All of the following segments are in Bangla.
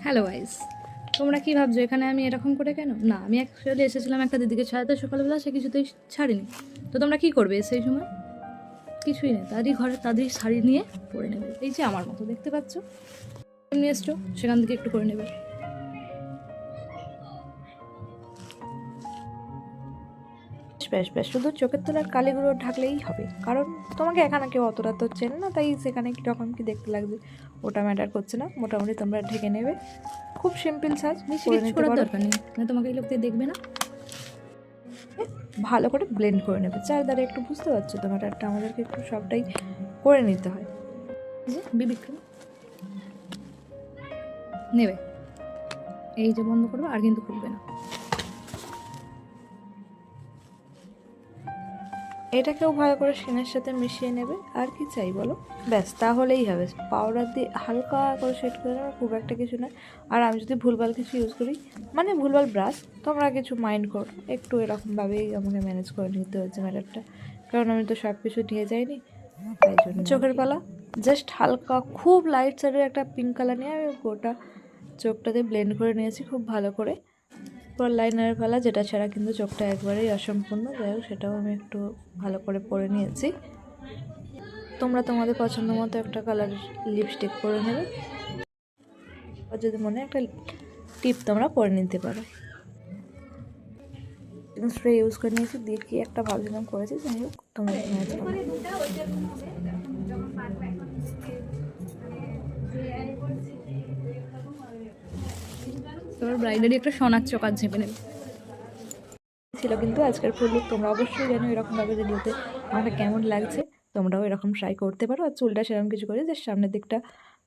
হ্যালো গাইস, তোমরা কি ভাবছো এখানে আমি এরকম করে কেন? না, আমি অ্যাকচুয়ালি এসেছিলাম একটা দিদিকে ছাড়াতে সকালবেলা, সে কিছুতেই ছাড়িনি। তো তোমরা কি করবে সেই সময়? কিছুই নেই, তারই ঘরে তাদের শাড়ি নিয়ে পরে নেবে, এই যে আমার মতো দেখতে পাচ্ছ নিয়ে এসছো, সেখান থেকে একটু করে নেবে। ব্যাস ব্যাস, শুধু চোখের তলার কালিগুলো ঢাকলেই হবে, কারণ তোমাকে এখানে কেউ অতটা তো চেনে না, তাই সেখানে কীরকম কি দেখতে লাগবে ওটা ম্যাটার করছে না। মোটামুটি তোমরা ঢেকে নেবে, খুব সিম্পল সাজ বেশি করে কিছু নিতে করার পারো। দরকার নেই, না তোমাকে এই লোক দিয়ে দেখবে না। ভালো করে ব্লেন্ড করে নেবে চারধারে, একটু বুঝতে পারছো তো ম্যাটারটা, আমাদেরকে একটু সবটাই করে নিতে হয়। যে বিবি ক্রিম নেবে, এই যে বন্ধ করবে, আর কিন্তু খুলবে না। এটাকেও ভালো করে স্কিনের সাথে মিশিয়ে নেবে, আর কি চাই বলো? ব্যাস তাহলেই হবে। পাউডার দিয়ে হালকা করে সেট করে নেবে, খুব একটা কিছু নয়। আর আমি যদি ভুলভাল কিছু ইউজ করি, মানে ভুলভাল ব্রাশ, তোমরা কিছু মাইন্ড করো, একটু এরকমভাবেই আমাকে ম্যানেজ করে নিতে হচ্ছে ম্যাটারটা, কারণ আমি তো সব কিছু নিয়ে যাইনি। তাই জন্য চোখের পালা জাস্ট হালকা খুব লাইট সাইডের একটা পিঙ্ক কালার নিয়ে আমি গোটা চোখটাতে ব্লেন্ড করে নিয়েছি খুব ভালো করে। পুরো লাইনারের পালা, যেটা ছাড়া কিন্তু চোখটা একবারেই অসম্পূর্ণ, যাই হোক সেটাও আমি একটু ভালো করে পরে নিয়েছি। তোমরা তোমাদের পছন্দ মতো একটা কালারের লিপস্টিক পরে নেবে, আর যদি মনে একটা টিপ তোমরা পরে নিতে পারো। স্প্রে ইউজ করে নিয়েছি, দিয়ে কি একটা ভাবছিলাম করেছি, যাই হোক তোমরা ম্যাচ করো। তোর ব্রাইডারি একটা সোনার চোকার ঝেপে নেবে ছিল কিন্তু আজকের ফুল লুক তোমরা অবশ্যই জানো এরকমভাবে রেডিওতে আমাকে কেমন লাগছে, তোমরাও এরকম ট্রাই করতে পারো। আর চুলটা সেরকম কিছু করে যে সামনের দিকটা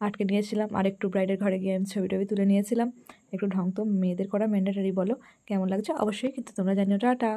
আটকে নিয়েছিলাম, আর একটু ব্রাইডের ঘরে গিয়ে আমি ছবি টবি তুলে নিয়েছিলাম। একটু ঢং তো মেয়েদের করা ম্যান্ডেটারি, বলো কেমন লাগছে অবশ্যই কিন্তু তোমরা জানিও। টাটা।